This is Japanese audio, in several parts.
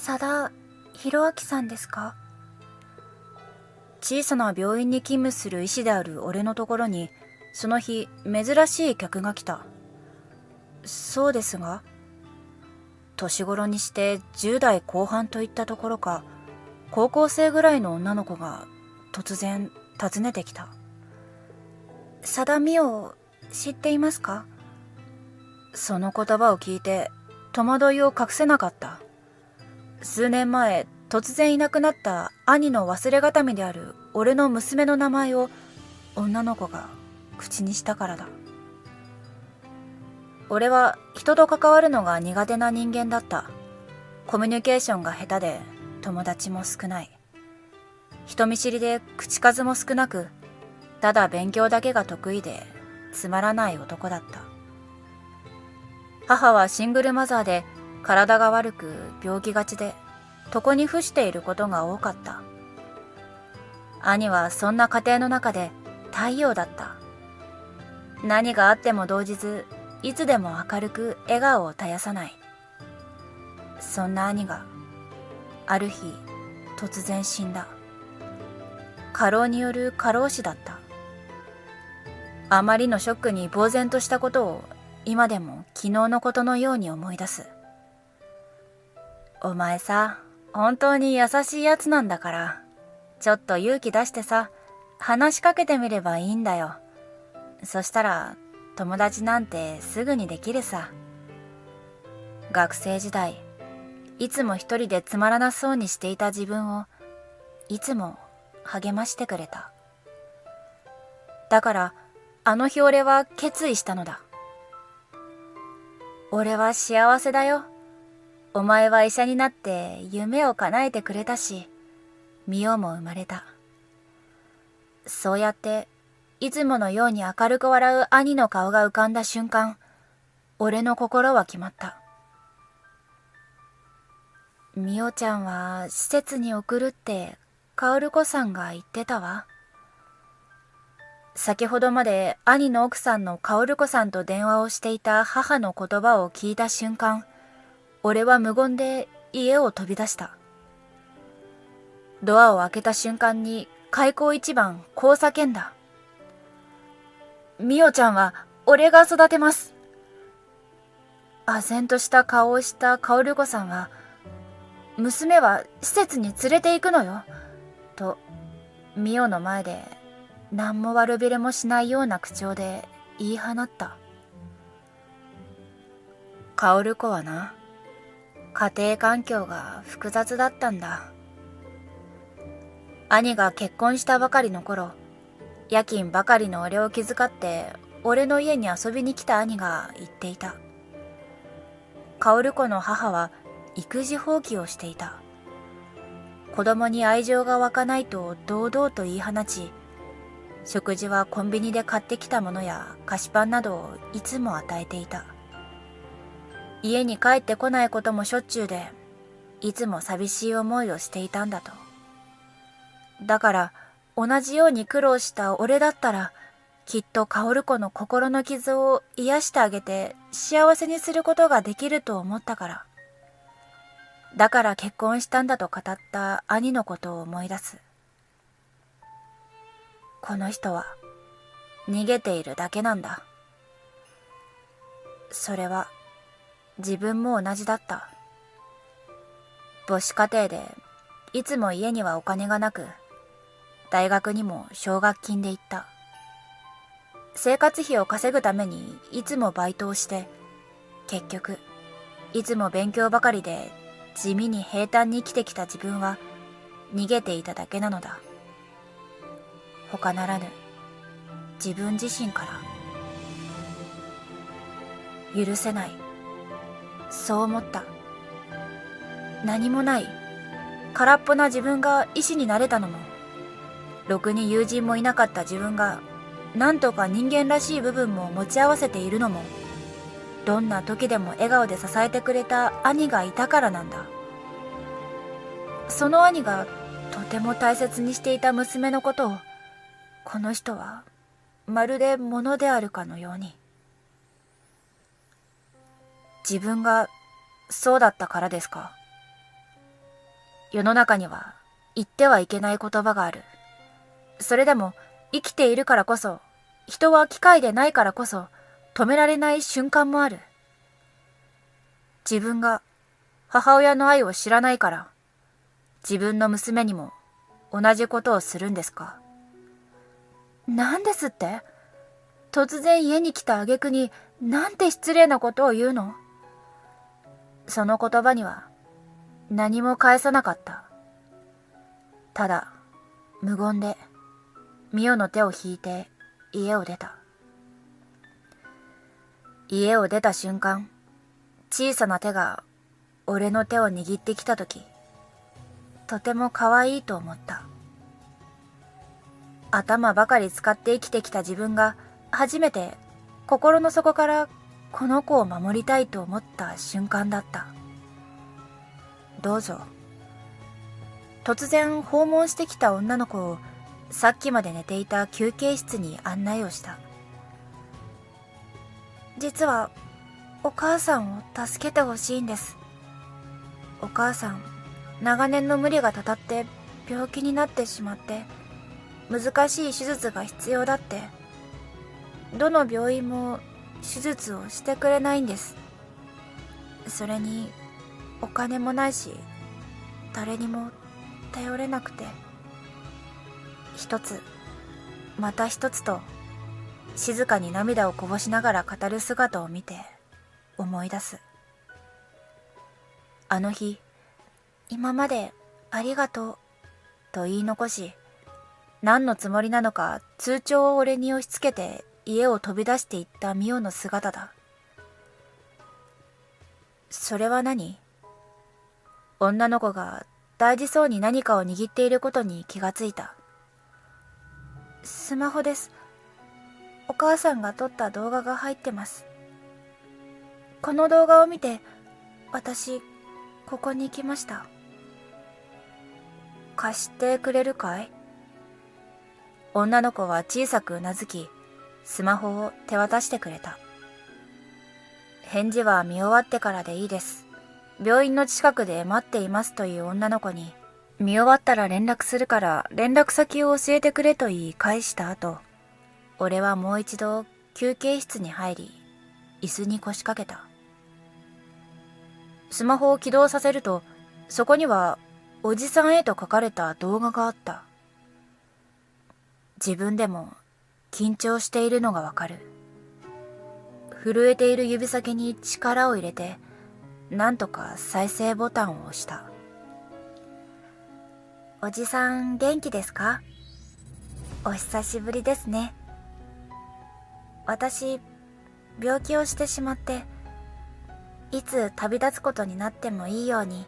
佐田博明さんですか？小さな病院に勤務する医師である俺のところに、その日、珍しい客が来た。そうですが、年頃にして10代後半といったところか、高校生ぐらいの女の子が突然訪ねてきた。佐田美代を知っていますか？その言葉を聞いて戸惑いを隠せなかった。数年前、突然いなくなった兄の忘れがたみである俺の娘の名前を女の子が口にしたからだ。俺は人と関わるのが苦手な人間だった。コミュニケーションが下手で友達も少ない。人見知りで口数も少なく、ただ勉強だけが得意でつまらない男だった。母はシングルマザーで体が悪く病気がちで床に伏していることが多かった。兄はそんな家庭の中で太陽だった。何があっても動じず、いつでも明るく笑顔を絶やさない。そんな兄がある日突然死んだ。過労による過労死だった。あまりのショックに呆然としたことを今でも昨日のことのように思い出す。お前さ、本当に優しいやつなんだから、ちょっと勇気出してさ、話しかけてみればいいんだよ。そしたら友達なんてすぐにできるさ。学生時代、いつも一人でつまらなそうにしていた自分をいつも励ましてくれた。だからあの日俺は決意したのだ。俺は幸せだよ。お前は医者になって夢を叶えてくれたし、美代も生まれた。そうやっていつものように明るく笑う兄の顔が浮かんだ瞬間、俺の心は決まった。美代ちゃんは施設に送るって薫子さんが言ってたわ。先ほどまで兄の奥さんの薫子さんと電話をしていた母の言葉を聞いた瞬間、俺は無言で家を飛び出した。ドアを開けた瞬間に開口一番こう叫んだ。美代ちゃんは俺が育てます。唖然とした顔をした薫子さんは、娘は施設に連れて行くのよ、と美代の前で何も悪びれもしないような口調で言い放った。薫子はな、家庭環境が複雑だったんだ。兄が結婚したばかりの頃、夜勤ばかりの俺を気遣って俺の家に遊びに来た兄が言っていた。薫子の母は育児放棄をしていた。子供に愛情が湧かないと堂々と言い放ち、食事はコンビニで買ってきたものや菓子パンなどをいつも与えていた。家に帰ってこないこともしょっちゅうで、いつも寂しい思いをしていたんだと。だから同じように苦労した俺だったら、きっと薫子の心の傷を癒してあげて幸せにすることができると思ったから。だから結婚したんだと語った兄のことを思い出す。この人は逃げているだけなんだ。それは自分も同じだった。母子家庭でいつも家にはお金がなく、大学にも奨学金で行った。生活費を稼ぐためにいつもバイトをして、結局いつも勉強ばかりで地味に平坦に生きてきた自分は逃げていただけなのだ。他ならぬ自分自身から許せない、そう思った。何もない空っぽな自分が医師になれたのも、ろくに友人もいなかった自分がなんとか人間らしい部分も持ち合わせているのも、どんな時でも笑顔で支えてくれた兄がいたからなんだ。その兄がとても大切にしていた娘のことを、この人はまるで物であるかのように。自分がそうだったからですか？世の中には言ってはいけない言葉がある。それでも生きているからこそ、人は機械でないからこそ止められない瞬間もある。自分が母親の愛を知らないから自分の娘にも同じことをするんですか？なんですって？突然家に来た挙句になんて失礼なことを言うの？その言葉には何も返さなかった。ただ無言でミオの手を引いて家を出た。家を出た瞬間、小さな手が俺の手を握ってきたとき、とても可愛いと思った。頭ばかり使って生きてきた自分が初めて心の底からこの子を守りたいと思った瞬間だった。どうぞ。突然訪問してきた女の子をさっきまで寝ていた休憩室に案内をした。実はお母さんを助けてほしいんです。お母さん、長年の無理がたたって病気になってしまって難しい手術が必要だって、どの病院も手術をしてくれないんです。それにお金もないし誰にも頼れなくて、一つまた一つと静かに涙をこぼしながら語る姿を見て思い出す。あの日、今までありがとうと言い残し、何のつもりなのか通帳を俺に押し付けて家を飛び出していったミオの姿だ。それは何？女の子が大事そうに何かを握っていることに気がついた。スマホです。お母さんが撮った動画が入ってます。この動画を見て、私、ここに来ました。貸してくれるかい？女の子は小さくうなずき、スマホを手渡してくれた。返事は見終わってからでいいです。病院の近くで待っていますという女の子に、見終わったら連絡するから連絡先を教えてくれと言い返した後、俺はもう一度休憩室に入り、椅子に腰掛けた。スマホを起動させると、そこにはおじさんへと書かれた動画があった。自分でも緊張しているのがわかる。震えている指先に力を入れて、なんとか再生ボタンを押した。おじさん元気ですか？お久しぶりですね。私、病気をしてしまって、いつ旅立つことになってもいいように、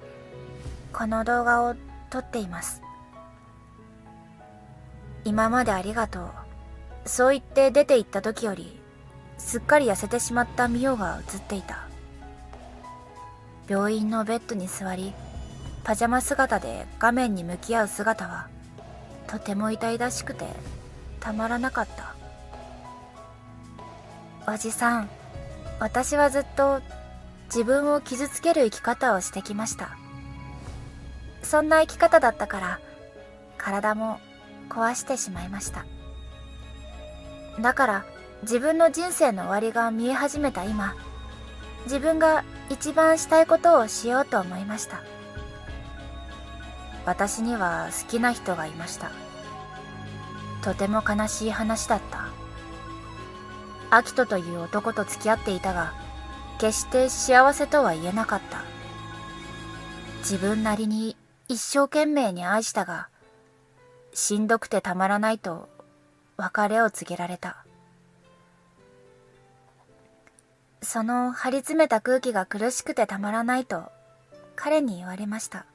この動画を撮っています。今までありがとう。そう言って出て行った時より、すっかり痩せてしまったミオが映っていた。病院のベッドに座り、パジャマ姿で画面に向き合う姿は、とても痛々しくてたまらなかった。おじさん、私はずっと自分を傷つける生き方をしてきました。そんな生き方だったから、体も壊してしまいました。だから自分の人生の終わりが見え始めた今、自分が一番したいことをしようと思いました。私には好きな人がいました。とても悲しい話だった。アキトという男と付き合っていたが、決して幸せとは言えなかった。自分なりに一生懸命に愛したが、しんどくてたまらないと別れを告げられた。その張り詰めた空気が苦しくてたまらないと彼に言われました。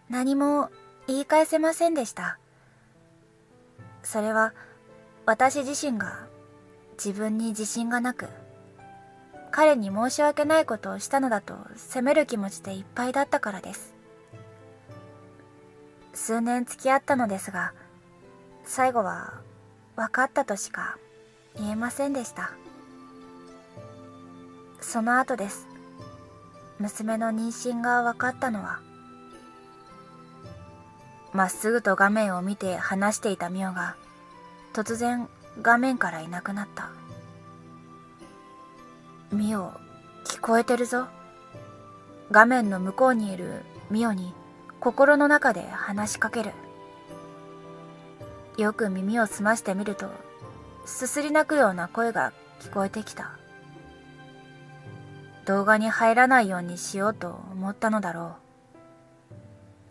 何も言い返せませんでした。それは私自身が自分に自信がなく、彼に申し訳ないことをしたのだと責める気持ちでいっぱいだったからです。数年付き合ったのですが、最後は分かったとしか言えませんでした。その後です。娘の妊娠が分かったのは。まっすぐと画面を見て話していたミオが、突然画面からいなくなった。ミオ、聞こえてるぞ。画面の向こうにいるミオに心の中で話しかける。よく耳を澄ましてみると、すすり泣くような声が聞こえてきた。動画に入らないようにしようと思ったのだろう。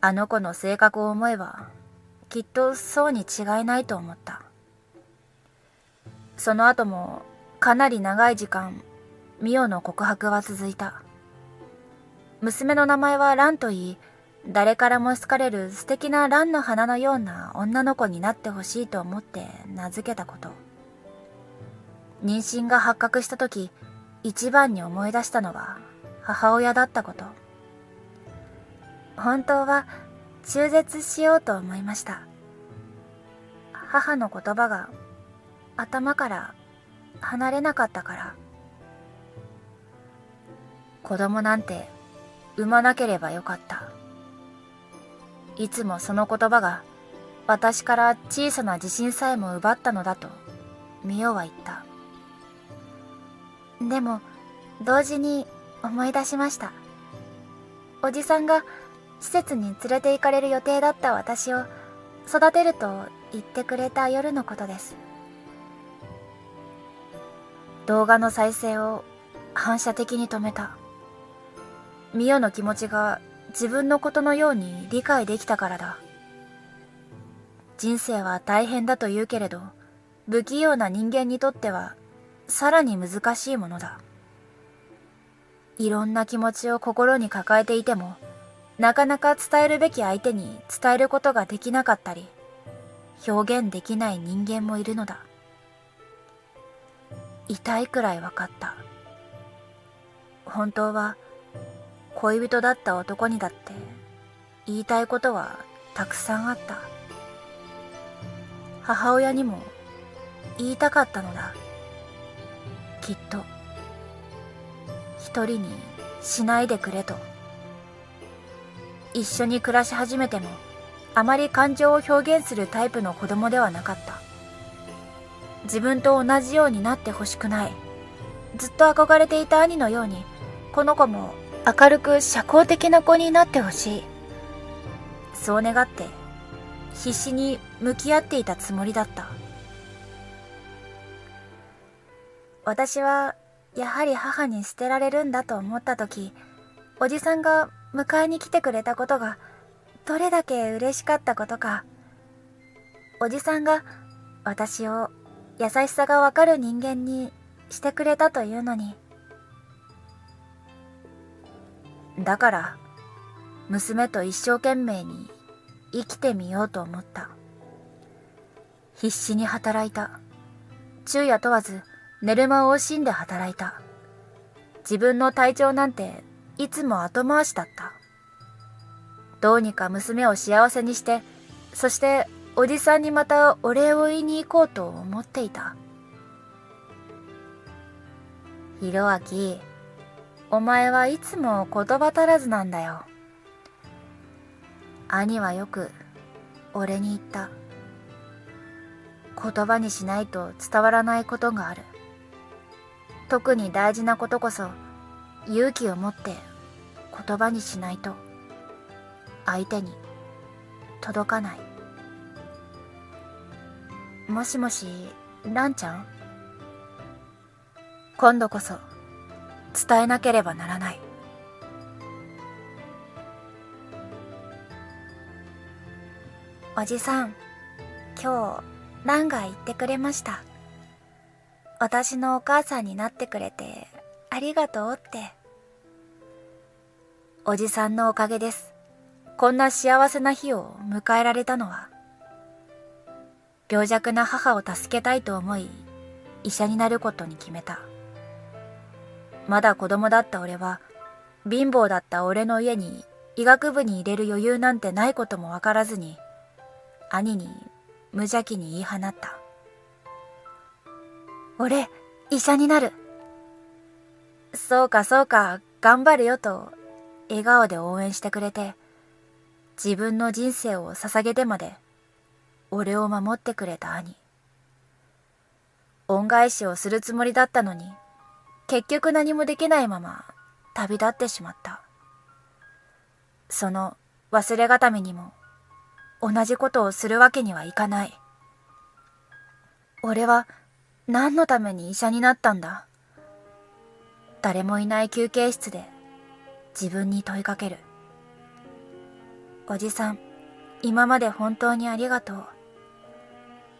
あの子の性格を思えば、きっとそうに違いないと思った。その後もかなり長い時間、ミオの告白は続いた。娘の名前はランといい、誰からも好かれる素敵なランの花のような女の子になってほしいと思って名付けたこと。妊娠が発覚した時、一番に思い出したのは母親だったこと。本当は中絶しようと思いました。母の言葉が頭から離れなかったから。子供なんて産まなければよかった。いつもその言葉が私から小さな自信さえも奪ったのだとミオは言った。でも同時に思い出しました。おじさんが施設に連れて行かれる予定だった私を育てると言ってくれた夜のことです。動画の再生を反射的に止めた。ミオの気持ちが自分のことのように理解できたからだ。人生は大変だと言うけれど、不器用な人間にとってはさらに難しいものだ。いろんな気持ちを心に抱えていても、なかなか伝えるべき相手に伝えることができなかったり、表現できない人間もいるのだ。痛いくらい分かった。本当は恋人だった男にだって言いたいことはたくさんあった。母親にも言いたかったのだ。きっと一人にしないでくれと。一緒に暮らし始めてもあまり感情を表現するタイプの子供ではなかった。自分と同じようになってほしくない。ずっと憧れていた兄のように、この子も明るく社交的な子になってほしい。そう願って必死に向き合っていたつもりだった。私はやはり母に捨てられるんだと思った時、おじさんが迎えに来てくれたことがどれだけ嬉しかったことか。おじさんが私を優しさがわかる人間にしてくれたというのに。だから娘と一生懸命に生きてみようと思った。必死に働いた。昼夜問わず寝る間を惜しんで働いた。自分の体調なんていつも後回しだった。どうにか娘を幸せにして、そしておじさんにまたお礼を言いに行こうと思っていた。ひろあき、お前はいつも言葉足らずなんだよ。兄はよく俺に言った。言葉にしないと伝わらないことがある。特に大事なことこそ勇気を持って言葉にしないと相手に届かない。もしもし、ランちゃん？今度こそ伝えなければならない。おじさん、今日ランが言ってくれました。私のお母さんになってくれてありがとうって。おじさんのおかげです。こんな幸せな日を迎えられたのは。病弱な母を助けたいと思い、医者になることに決めた。まだ子供だった俺は、貧乏だった俺の家に医学部に入れる余裕なんてないこともわからずに、兄に無邪気に言い放った。俺、医者になる。そうかそうか、頑張るよと笑顔で応援してくれて、自分の人生を捧げてまで俺を守ってくれた兄。恩返しをするつもりだったのに、結局何もできないまま旅立ってしまった。その忘れがためにも同じことをするわけにはいかない。俺は何のために医者になったんだ。誰もいない休憩室で自分に問いかける。おじさん、今まで本当にありがとう。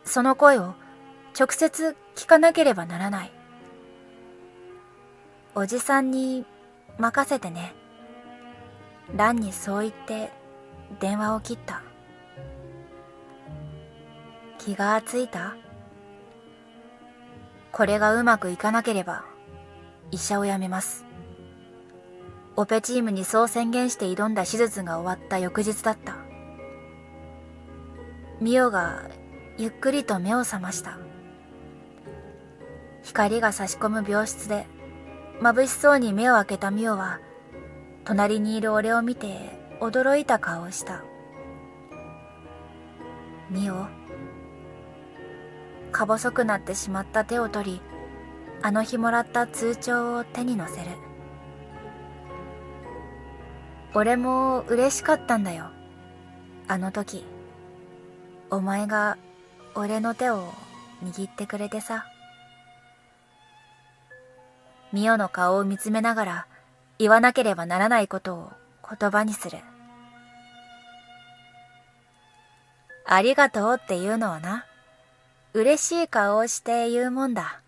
その声を直接聞かなければならない。おじさんに任せてね。ランにそう言って電話を切った。気がついた？これがうまくいかなければ医者を辞めます。オペチームにそう宣言して挑んだ手術が終わった翌日だった。ミオがゆっくりと目を覚ました。光が差し込む病室で眩しそうに目を開けたミオは隣にいる俺を見て驚いた顔をした。ミオ、か細くなってしまった手を取り、あの日もらった通帳を手に乗せる。俺も嬉しかったんだよ。あの時、お前が俺の手を握ってくれてさ。ミオの顔を見つめながら言わなければならないことを言葉にする。ありがとうっていうのはな、嬉しい顔をして言うもんだ。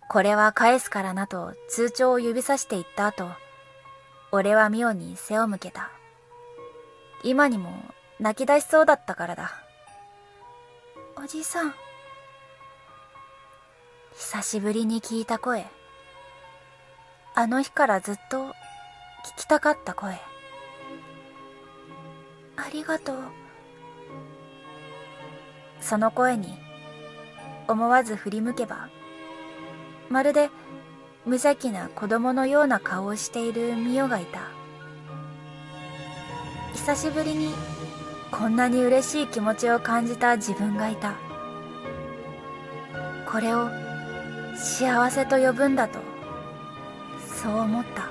これは返すからなと通帳を指さして言った後、俺はミオに背を向けた。今にも泣き出しそうだったからだ。おじさん。久しぶりに聞いた声。あの日からずっと聞きたかった声。ありがとう。その声に思わず振り向けば、まるで無邪気な子供のような顔をしているミオがいた。久しぶりにこんなに嬉しい気持ちを感じた自分がいた。これを幸せと呼ぶんだと、そう思った。